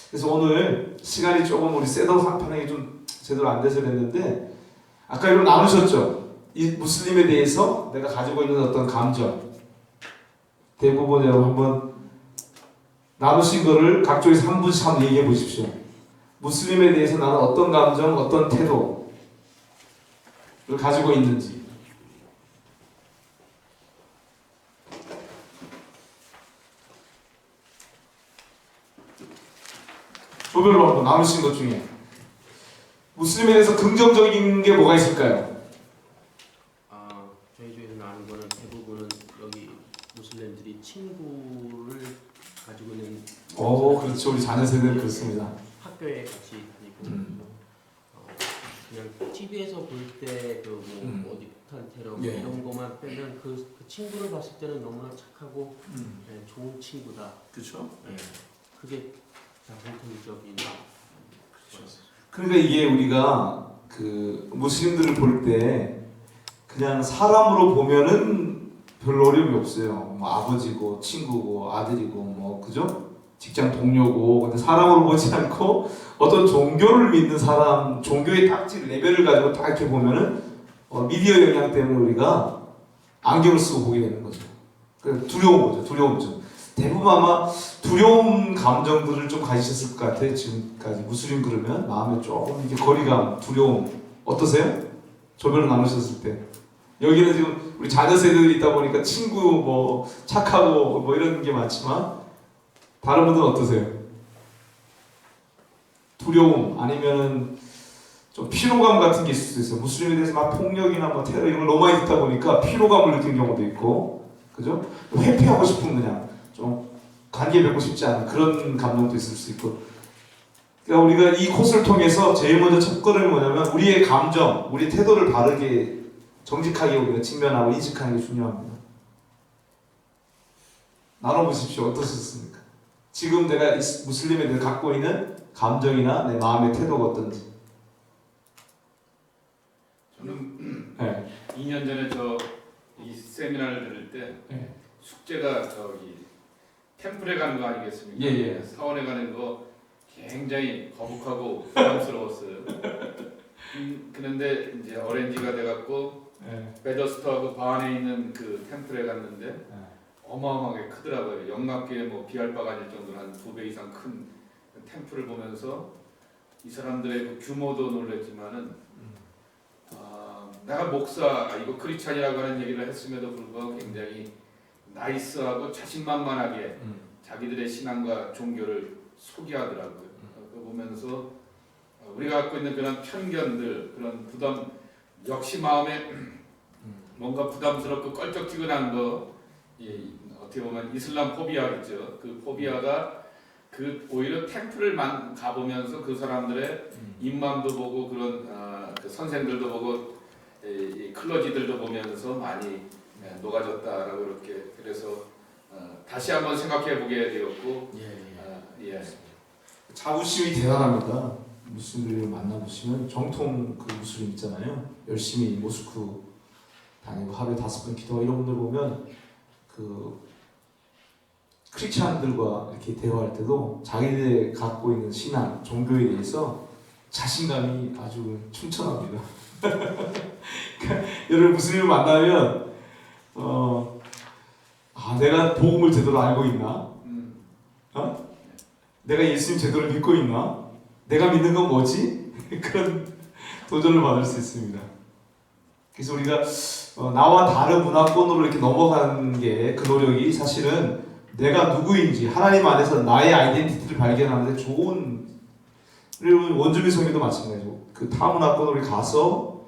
그래서 오늘 시간이 조금 우리 셋업 한판하기 좀 제대로 안 돼서 그랬는데 아까 이거 나누셨죠? 이 무슬림에 대해서 내가 가지고 있는 어떤 감정 대부분 여러분 한번 나누신 거를 각쪽에서 한 분씩 한번 얘기해 보십시오. 무슬림에 대해서 나는 어떤 감정, 어떤 태도를 가지고 있는지. 조별로 한번 나누신 것 중에 무슬림에 대해서 긍정적인 게 뭐가 있을까요? 저희 중에서 아는 거는 대부분은 여기 무슬림들이 친구를 가지고 있는. 그렇죠. 우리 자녀 세대는 그렇습니다. 학교에 같이 다니고 그냥 TV에서 볼 때 어디 폭탄 테러 뭐 예. 이런 것만 빼면 그 친구를 봤을 때는 너무나 착하고 좋은 친구다. 그렇죠. 그게 다 공통적인. 그러니까 이게 우리가 그 무슬림들을 볼 때 그냥 사람으로 보면은 별로 어려움이 없어요. 뭐 아버지고 친구고 아들이고 뭐 그죠? 직장 동료고. 근데 사람으로 보지 않고 어떤 종교를 믿는 사람, 종교의 딱지 레벨을 가지고 딱 이렇게 보면은 미디어 영향 때문에 우리가 안경을 쓰고 보게 되는 거죠. 그래서 두려운 거죠. 두려움죠. 대부분 아마 두려움 감정들을 좀 가지셨을 것 같아요. 지금까지 무슬림 그러면 마음에 조금 이게 거리감, 두려움 어떠세요? 조별로 나누셨을 때 여기는 지금 우리 자녀 세대들이 있다 보니까 친구 뭐 착하고 뭐 이런 게 많지만 다른 분들은 어떠세요? 두려움 아니면은 좀 피로감 같은 게 있을 수 있어요. 무슬림에 대해서 막 폭력이나 뭐 테러 이런 걸 너무 많이 듣다 보니까 피로감을 느끼는 경우도 있고, 그죠? 회피하고 싶은 그냥 좀 관계 맺고 싶지 않은 그런 감정도 있을 수 있고. 그러니까 우리가 이 코스를 통해서 제일 먼저 첫걸음이 뭐냐면 우리의 감정, 우리 태도를 바르게 정직하게 우리가 직면하고 인식하는 게 중요합니다. 나눠보십시오. 어떠셨습니까? 지금 내가 무슬림에 대해 갖고 있는 감정이나 내 마음의 태도가 어떤지. 저는 네. 2년 전에 이 세미나를 들을 때 네. 숙제가 템플에 가는 거 아니겠습니까? 예. 사원에 가는 거 굉장히 거북하고 부담스러웠어요. 그런데 이제 어렌지가 돼갖고 네. 베더스터하고 바안에 있는 그 템플에 갔는데 어마어마하게 크더라고요. 영락교에 뭐 비할 바가 아닐 정도로 한 2배 이상 큰 템플을 보면서 이 사람들의 그 규모도 놀랬지만은 내가 목사 이거 크리스찬이라고 하는 얘기를 했음에도 불구하고 굉장히 나이스하고 자신만만하게 자기들의 신앙과 종교를 소개하더라고요. 그거 보면서 우리가 갖고 있는 그런 편견들, 그런 부담, 역시 마음에 뭔가 부담스럽고 껄쩍지근한 거, 어떻게 보면 이슬람 포비아겠죠. 그 포비아가 오히려 템플을 가보면서 그 사람들의 임맘도 보고 그런 그 선생들도 보고 이 클러지들도 보면서 많이 녹아졌다라고 그렇게 그래서 다시 한번 생각해 보게 되었고 자부심이 대단합니다. 무슬림을 만나보시면 정통 그 무슬림 있잖아요. 열심히 모스크 다니고 하루에 5번 기도하고 이런 분들 보면 그 크리스찬들과 이렇게 대화할 때도 자기들이 갖고 있는 신앙, 종교에 대해서 자신감이 아주 충천합니다. 그러니까 여러분 무슬림을 만나면 내가 복음을 제대로 알고 있나? 내가 예수님 제대로 믿고 있나? 내가 믿는 건 뭐지? 그런 도전을 받을 수 있습니다. 그래서 우리가 나와 다른 문화권으로 이렇게 넘어가는 게 그 노력이 사실은 내가 누구인지 하나님 안에서 나의 아이덴티티를 발견하는데 좋은, 그리고 원주민 성교도 마찬가지고 그 타 문화권으로 가서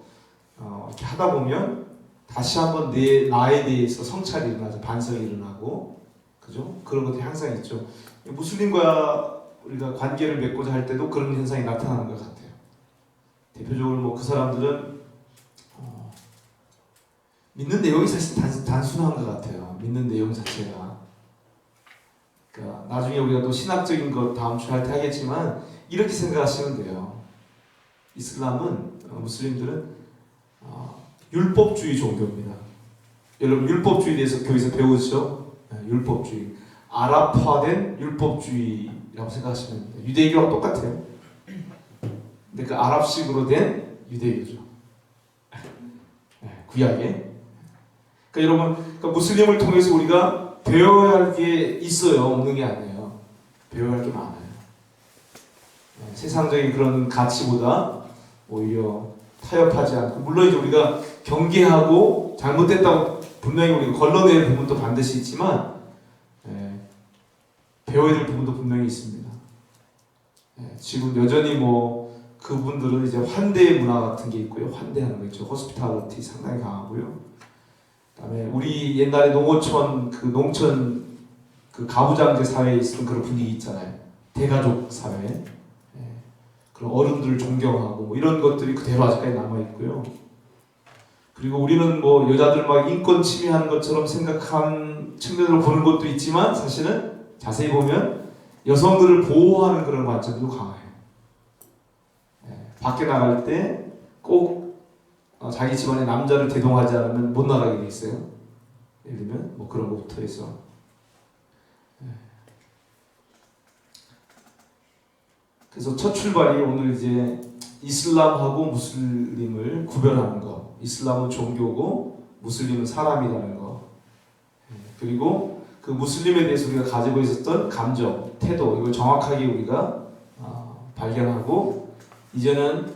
이렇게 하다 보면 다시 한번 나에 대해서 성찰이 일어나죠. 반성이 일어나고, 그죠? 그런 것들이 항상 있죠. 무슬림과 우리가 관계를 맺고자 할 때도 그런 현상이 나타나는 것 같아요. 대표적으로 뭐 그 사람들은 믿는 내용이 사실 단순한 것 같아요. 믿는 내용 자체가. 그러니까 나중에 우리가 또 신학적인 것 다음 주에 할 때 하겠지만 이렇게 생각하시면 돼요. 이슬람은 무슬림들은 율법주의 종교입니다. 여러분 율법주의에 대해서 교회에서 배우죠? 율법주의. 아랍화된 율법주의라고 생각하시면 됩니다. 유대교랑 똑같아요. 근데 그 아랍식으로 된 유대교죠. 구약에. 그러니까 여러분, 그러니까 무슬림을 통해서 우리가 배워야 할 게 있어요. 없는 게 아니에요. 배워야 할 게 많아요. 세상적인 그런 가치보다 오히려 타협하지 않고, 물론 이제 우리가 경계하고 잘못됐다고 분명히 우리가 걸러낼 부분도 반드시 있지만 배워야 될 부분도 분명히 있습니다. 지금 여전히 뭐 그분들은 이제 환대 문화 같은 게 있고요. 환대하는 거 있죠. 호스피탈리티 상당히 강하고요. 그다음에 우리 옛날에 농어촌 그 농촌 그 가부장제 사회에 있었던 그런 분위기 있잖아요. 대가족 사회. 그런 어른들을 존경하고 뭐 이런 것들이 그대로 아직까지 남아 있고요. 그리고 우리는 뭐 여자들 막 인권 침해하는 것처럼 생각한 측면으로 보는 것도 있지만 사실은 자세히 보면 여성들을 보호하는 그런 관점도 강해요. 밖에 나갈 때 꼭 자기 집안의 남자를 대동하지 않으면 못 나가게 돼 있어요. 예를 들면 뭐 그런 것부터 해서 그래서 첫 출발이 오늘 이제 이슬람하고 무슬림을 구별하는 거. 이슬람은 종교고 무슬림은 사람이라는 거. 그리고 그 무슬림에 대해서 우리가 가지고 있었던 감정, 태도 이걸 정확하게 우리가 발견하고 이제는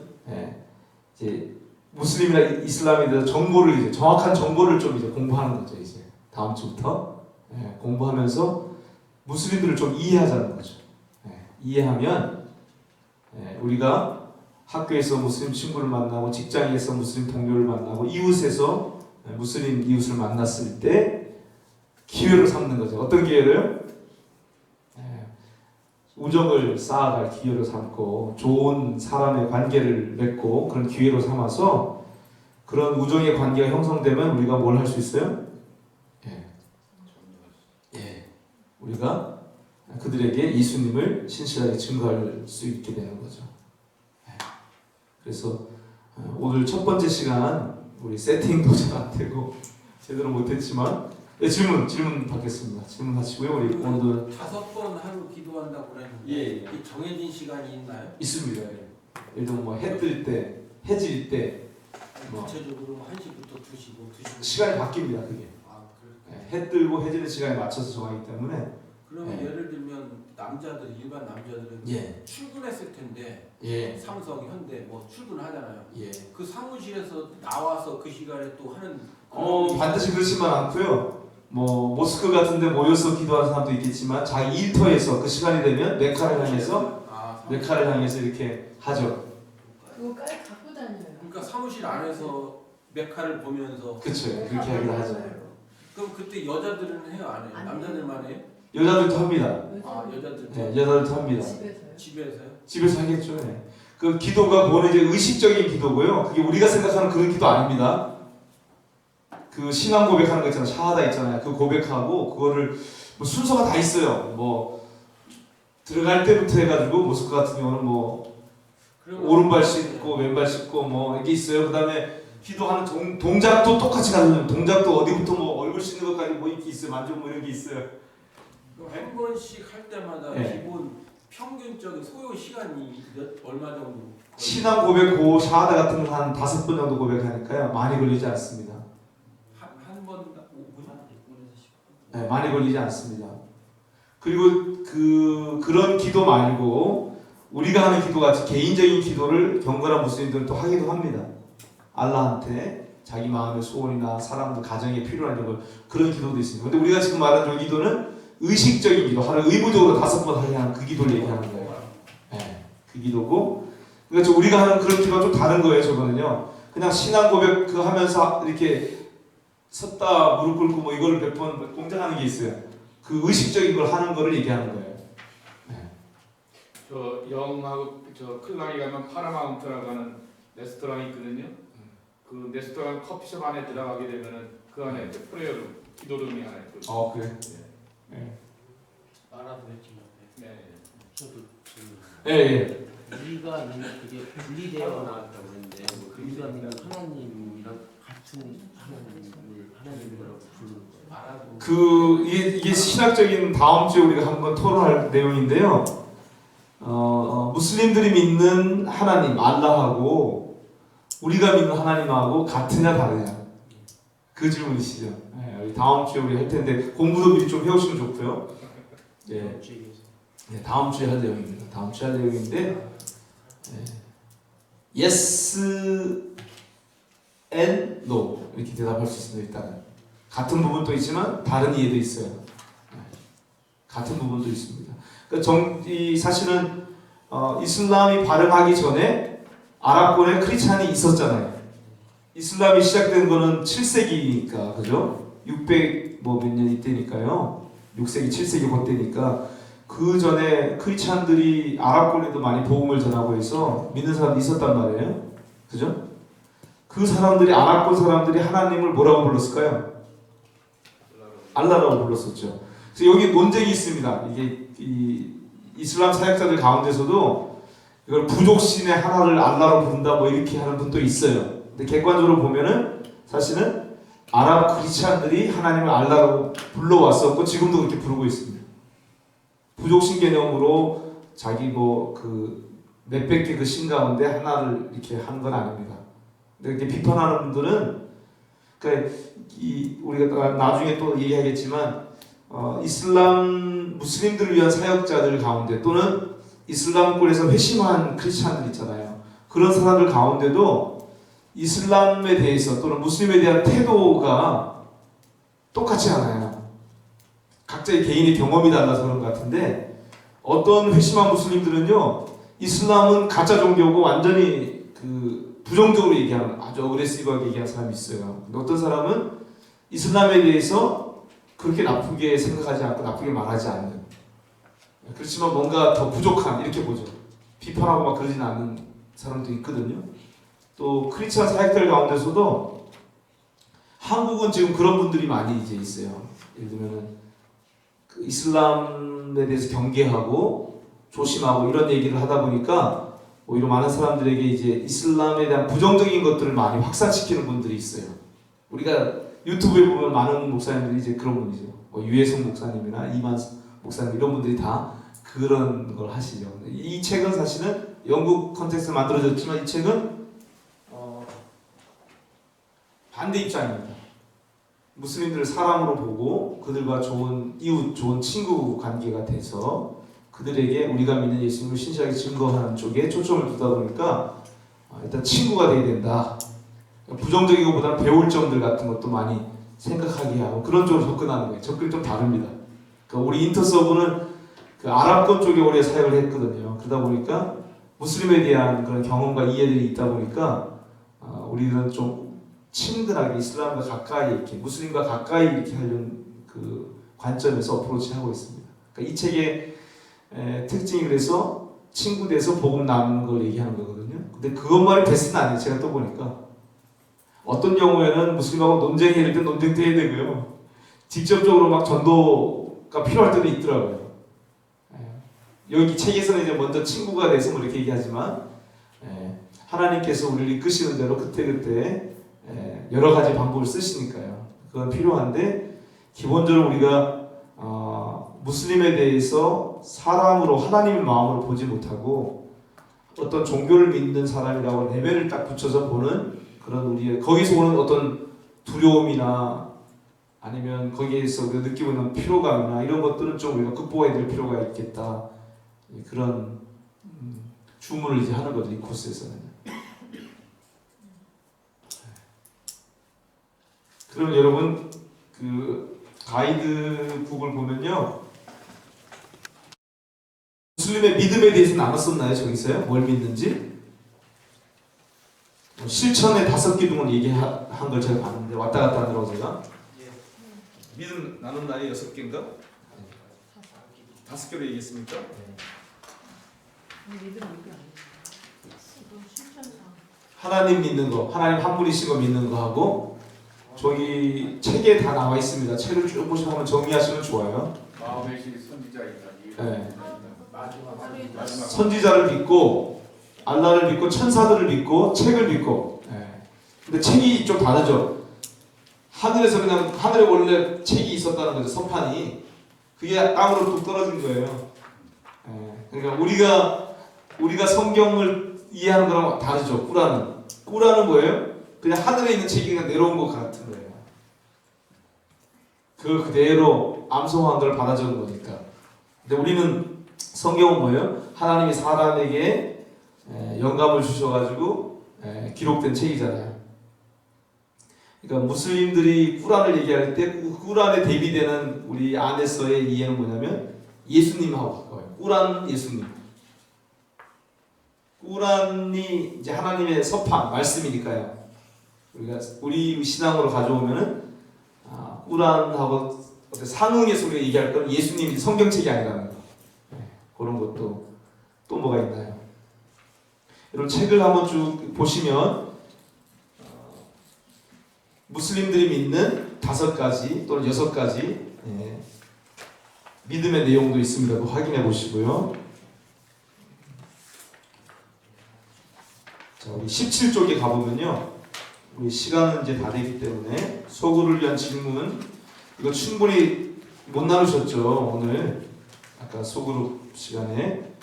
이제 무슬림이나 이슬람에 대해서 정보를 이제 정확한 정보를 좀 이제 공부하는 거죠. 이제 다음 주부터 공부하면서 무슬림들을 좀 이해하자는 거죠. 이해하면 우리가 학교에서 무슬림 친구를 만나고 직장에서 무슬림 동료를 만나고 이웃에서 무슬림 이웃을 만났을 때 기회로 삼는 거죠. 어떤 기회를? 우정을 쌓아갈 기회로 삼고 좋은 사람의 관계를 맺고 그런 기회로 삼아서 그런 우정의 관계가 형성되면 우리가 뭘 할 수 있어요? 우리가 그들에게 예수님을 신실하게 증거할 수 있게 되는 거죠. 그래서 오늘 첫 번째 시간 우리 세팅도 잘 안 되고 제대로 못했지만 질문 받겠습니다. 질문 하시고요. 우리 오늘도 5번 하루 기도한다고 그랬는데 예. 이 정해진 시간이 있나요? 있습니다. 예를 들면 뭐 해 뜰 때, 해질 때 뭐. 구체적으로 1시부터 2시, 뭐 2시 시간이 바뀝니다. 그게 해 뜨고 해지는 시간에 맞춰서 정하기 때문에 그러면 예를 들면 남자들 일반 남자들은 출근했을 텐데 삼성, 현대 뭐 출근하잖아요. 그 사무실에서 나와서 그 시간에 또 하는 반드시 그렇지만 않고요. 뭐 모스크 같은데 모여서 기도하는 사람도 있겠지만 자기 일터에서 그 시간이 되면 메카를 향해서 이렇게 하죠. 그거 깔 갖고 다녀요. 그러니까 사무실 안에서 메카를 보면서 그렇죠. 그렇게 하기도 하죠. 그럼 그때 여자들은 해요, 안 해요? 안 남자들만 해요? 여자들도 합니다. 여자들도 여자들도 합니다. 집에서요? 집에서요? 집에서 하겠죠. 그 기도가 그거는 이제 의식적인 기도고요. 그게 우리가 생각하는 그런 기도 아닙니다. 그 신앙 고백하는 거 있잖아요. 샤하다 있잖아요. 그 고백하고 그거를 뭐 순서가 다 있어요. 뭐 들어갈 때부터 해가지고 모스크 같은 경우는 뭐 오른발 씻고 왼발 씻고 뭐 이게 있어요. 그다음에 기도하는 동작도 똑같이 가는 동작도 어디부터 뭐 얼굴 씻는 것까지 뭐 이렇게 있어요. 만지고 뭐 이런 게 있어요. 한 번씩 할 때마다 네. 기본 평균적인 소요 시간이 얼마 정도? 신앙 고백 고 샤하다 같은 거 한 5번 정도 고백하니까요. 많이 걸리지 않습니다. 한 번 5분? 많이 걸리지 않습니다. 그리고 그런 기도 말고 우리가 하는 기도 같이 개인적인 기도를 경건한 무슬림들은 또 하기도 합니다. 알라한테 자기 마음의 소원이나 사람들 가정에 필요한 이런 걸 그런 기도도 있습니다. 근데 우리가 지금 말하는 저 기도는 의식적인 기도, 하루 의무적으로 5번 하게 하는 그 기도를 얘기하는 거예요. 네, 그 기도고, 그러니까 우리가 하는 그런 기도가 좀 다른 거예요. 저거는요, 그냥 신앙 고백 그 하면서 이렇게 섰다 무릎 꿇고 뭐 이거를 몇 번 공장하는 게 있어요. 그 의식적인 걸 하는 거를 얘기하는 거예요. 네. 저 영하고 저 클라리 가면 파라마운트라고 하는 레스토랑이 있거든요. 그 레스토랑 커피숍 안에 들어가게 되면은 그 안에 이제 프레어룸, 기도룸이 하나 있거든요. 그래. 네. 알아보겠지만 네. 저도 예, 예. 우리가 믿는 그게 분리되어 나왔다고 그랬는데 우리가 믿는 하나님이랑 같은 하나님이라고 부르는 거예요. 이게 신학적인 다음 주에 우리가 한번 토론할 내용인데요. 무슬림들이 믿는 하나님 알라하고 우리가 믿는 하나님하고 같으냐 다르냐 그 질문이시죠. 네, 우리 다음 주에 우리 할 텐데 공부도 미리 좀 해오시면 좋고요. 네, 네, 다음 주에 할 내용입니다. 다음 주에 할 내용인데 yes and no 이렇게 대답할 수 있습니다. 일단은 같은 부분도 있지만 다른 이해도 있어요. 네, 같은 부분도 있습니다. 그러니까 사실은 이슬람이 발흥하기 전에 아랍권에 크리스찬이 있었잖아요. 이슬람이 시작된 거는 7세기니까 그죠? 600 뭐 몇 년 이때니까요. 6세기, 7세기 그때니까 그 전에 크리스찬들이 아랍권에도 많이 복음을 전하고 해서 믿는 사람들이 있었단 말이에요. 그죠? 그 사람들이 아랍권 사람들이 하나님을 뭐라고 불렀을까요? 알라라고 불렀었죠. 그래서 여기 논쟁이 있습니다. 이게 이 이슬람 사역자들 가운데서도 이걸 부족신의 하나를 알라로 부른다 뭐 이렇게 하는 분도 있어요. 근데 객관적으로 보면은 사실은 아랍 크리스찬들이 하나님을 알라로 불러왔었고 지금도 그렇게 부르고 있습니다. 부족신 개념으로 자기 뭐 그 몇백 개 그 신 가운데 하나를 이렇게 한 건 아닙니다. 근데 이렇게 비판하는 분들은 그러니까 우리가 나중에 또 얘기하겠지만 이슬람 무슬림들을 위한 사역자들 가운데 또는 이슬람권에서 회심한 크리스찬들 있잖아요. 그런 사람들 가운데도 이슬람에 대해서 또는 무슬림에 대한 태도가 똑같지 않아요. 각자의 개인의 경험이 달라서 그런 것 같은데 어떤 회심한 무슬림들은요 이슬람은 가짜 종교고 완전히 그 부정적으로 얘기하는 아주 어그레시브하게 얘기하는 사람이 있어요. 근데 어떤 사람은 이슬람에 대해서 그렇게 나쁘게 생각하지 않고 나쁘게 말하지 않는, 그렇지만 뭔가 더 부족한 이렇게 보죠. 비판하고 막 그러진 않는 사람도 있거든요. 또 크리스찬 사역들 가운데서도 한국은 지금 그런 분들이 많이 이제 있어요. 예를 들면은 그 이슬람에 대해서 경계하고 조심하고 이런 얘기를 하다 보니까 오히려 많은 사람들에게 이제 이슬람에 대한 부정적인 것들을 많이 확산시키는 분들이 있어요. 우리가 유튜브에 보면 많은 목사님들이 이제 그런 분이죠. 뭐 유해성 목사님이나 이만 목사님 이런 분들이 다 그런 걸 하시죠. 이 책은 사실은 영국 컨텍스트로 만들어졌지만 이 책은 반대 입장입니다. 무슬림들을 사람으로 보고 그들과 좋은 이웃, 좋은 친구 관계가 돼서 그들에게 우리가 믿는 예수님을 신실하게 증거하는 쪽에 초점을 두다 보니까 일단 친구가 돼야 된다. 부정적인 것보다는 배울 점들 같은 것도 많이 생각하게 하고 그런 쪽으로 접근하는 거예요. 접근이 좀 다릅니다. 그러니까 우리 인터서브는 그 아랍권 쪽에 오래 사역을 했거든요. 그러다 보니까 무슬림에 대한 그런 경험과 이해들이 있다 보니까 우리는 좀 친근하게 이슬람과 가까이 이렇게 무슬림과 가까이 이렇게 하려는 그 관점에서 어프로치하고 있습니다. 그러니까 이 책의 특징이 그래서 친구 돼서 복음 나누는 걸 얘기하는 거거든요. 근데 그것만이 베스트는 아니에요. 제가 또 보니까 어떤 경우에는 무슬림하고 논쟁해야 될 때 논쟁도 해야 되고요. 직접적으로 막 전도가 필요할 때도 있더라고요. 여기 책에서는 이제 먼저 친구가 돼서 뭐 이렇게 얘기하지만 하나님께서 우리를 이끄시는 대로 그때그때 여러 가지 방법을 쓰시니까요. 그건 필요한데 기본적으로 우리가 무슬림에 대해서 사람으로 하나님의 마음으로 보지 못하고 어떤 종교를 믿는 사람이라고 레벨을 딱 붙여서 보는 그런 우리의 거기서 오는 어떤 두려움이나 아니면 거기에서 우리가 느끼고 있는 피로감이나 이런 것들은 좀 우리가 극복해야 될 필요가 있겠다. 그런 주문을 이제 하는 거죠, 이 코스에서는. 그럼 여러분 그 가이드북을 보면요, 무슬림의 믿음에 대해서 나눴었나요? 저기 있어요? 뭘 믿는지? 실천의 5기둥을 얘기한 걸 제가 봤는데 왔다 갔다 하느라고 제가 믿음 나눴나요? 6개인가? 5개로 얘기했습니까? 믿음 이게 아니야. 이건 실천상. 하나님 믿는 거, 하나님 한 분이신 거 믿는 거 하고, 저기 책에 다 나와 있습니다. 책을 쭉 보시면 한번 정리하시면 좋아요. 마음의 신 선지자이다. 네. 마지막 선지자를 믿고, 알라를 믿고, 천사들을 믿고, 책을 믿고. 네. 근데 책이 좀 다르죠. 하늘에서 그냥 하늘에 원래 책이 있었다는 거죠. 선판이. 그게 땅으로 뚝 떨어진 거예요. 네. 그러니까 우리가 성경을 이해하는 거랑 다르죠. 꾸란은 뭐예요? 그냥 하늘에 있는 책이 그냥 내려온 것 같은 거예요. 그대로 암송한 걸 받아 적은 거니까. 근데 우리는 성경은 뭐예요? 하나님이 사람에게 영감을 주셔가지고 기록된 책이잖아요. 그러니까 무슬림들이 꾸란을 얘기할 때 꾸란에 대비되는 우리 안에서의 이해는 뭐냐면 예수님하고 가까워요. 꾸란 예수님. 꾸란이 이제 하나님의 서판 말씀이니까요. 우리 신앙으로 가져오면은 꾸란하고 상응해서 우리가 얘기할 건 예수님이 성경책이 아니라는 거. 그런 것도 또 뭐가 있나요? 여러분 책을 한번 쭉 보시면 무슬림들이 믿는 5가지 또는 6가지 믿음의 내용도 있습니다. 확인해 보시고요. 자, 우리 17쪽에 가보면요. 우리 시간은 이제 다 되기 때문에 소구를 위한 질문 이거 충분히 못 나누셨죠 오늘 아까 소그룹 시간에.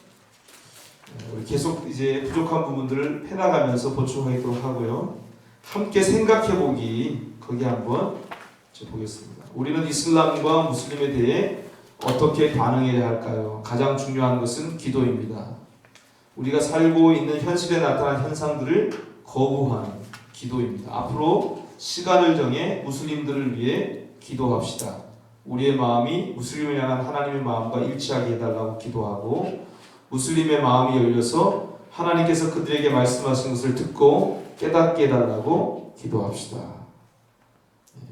우리 계속 이제 부족한 부분들을 해나가면서 보충하도록 하고요. 함께 생각해보기 거기 한번 보겠습니다. 우리는 이슬람과 무슬림에 대해 어떻게 반응해야 할까요? 가장 중요한 것은 기도입니다. 우리가 살고 있는 현실에 나타난 현상들을 거부하는 기도입니다. 앞으로 시간을 정해 무슬림들을 위해 기도합시다. 우리의 마음이 무슬림을 향한 하나님의 마음과 일치하게 해달라고 기도하고, 무슬림의 마음이 열려서 하나님께서 그들에게 말씀하신 것을 듣고 깨닫게 해달라고 기도합시다.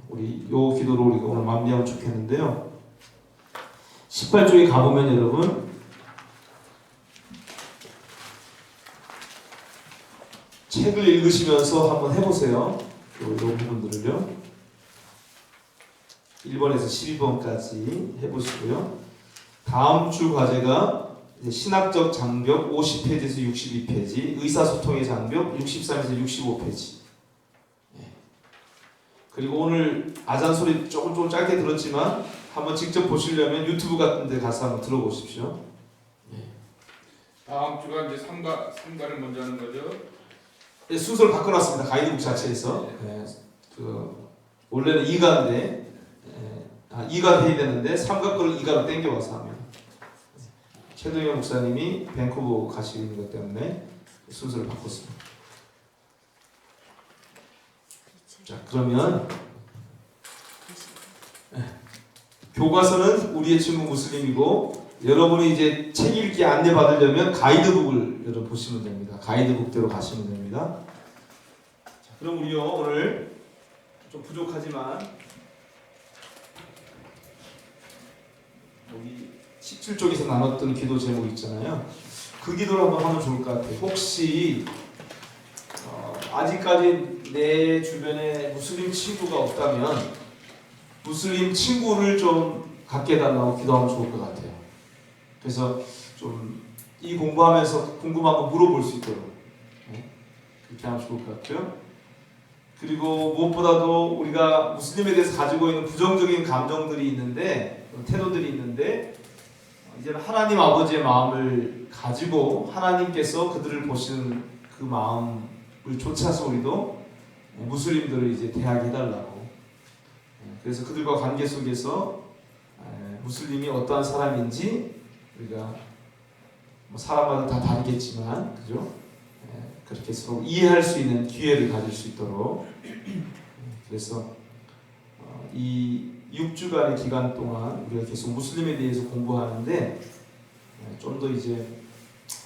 우리 요 기도를 우리가 오늘 마무리하면 좋겠는데요. 18쪽에 가보면 여러분 책을 읽으시면서 한번 해보세요. 요 부분들을요. 1번에서 12번까지 해보시고요. 다음 주 과제가 신학적 장벽 50페이지에서 62페이지, 의사소통의 장벽 63에서 65페이지. 그리고 오늘 아잔 소리 조금 짧게 들었지만 한번 직접 보시려면 유튜브 같은 데 가서 한번 들어보십시오. 다음 주가 이제 삼가를 먼저 하는 거죠. 네, 순서를 바꿔놨습니다. 가이드북 자체에서. 원래는 2가인데 2가 해야 되는데 3가 거를 2가로 땡겨와서 하면 최동현 목사님이 밴쿠버 가시는 것 때문에 순서를 바꿨습니다. 자, 그러면 교과서는 우리의 친구 무슬림이고, 여러분이 이제 책 읽기 안내 받으려면 가이드북을 여러분 보시면 됩니다. 가이드북대로 가시면 됩니다. 자, 그럼 우리요 오늘 좀 부족하지만 여기 17쪽에서 나눴던 기도 제목 있잖아요. 그 기도를 한번 하면 좋을 것 같아요. 혹시 아직까지 내 주변에 무슬림 친구가 없다면 무슬림 친구를 좀 갖게 해달라고 기도하면 좋을 것 같아요. 그래서 좀 이 공부하면서 궁금한 거 물어볼 수 있도록 그렇게 하면 좋을 것 같고요. 그리고 무엇보다도 우리가 무슬림에 대해서 가지고 있는 부정적인 감정들이 있는데, 태도들이 있는데, 이제는 하나님 아버지의 마음을 가지고 하나님께서 그들을 보시는 그 마음을 좇아서 우리도 무슬림들을 이제 대하게 해달라고. 그래서 그들과 관계 속에서 무슬림이 어떠한 사람인지 우리가 뭐 사람마다 다 다르겠지만, 그죠? 그렇게 서로 이해할 수 있는 기회를 가질 수 있도록. 그래서 이 6주간의 기간 동안 우리가 계속 무슬림에 대해서 공부하는데 좀 더 이제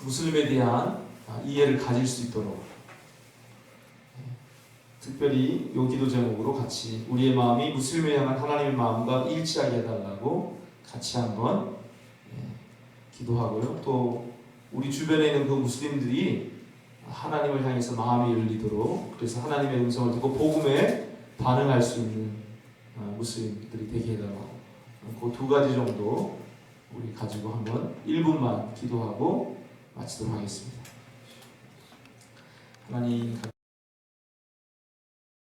무슬림에 대한 이해를 가질 수 있도록 특별히 요 기도 제목으로 같이 우리의 마음이 무슬림을 향한 하나님의 마음과 일치하게 해달라고 같이 한번 기도하고요. 또 우리 주변에 있는 그 무슬림들이 하나님을 향해서 마음이 열리도록, 그래서 하나님의 음성을 듣고 복음에 반응할 수 있는 무슬림들이 되게 해달라고, 그 두 가지 정도 우리 가지고 한번 1분만 기도하고 마치도록 하겠습니다. 하나님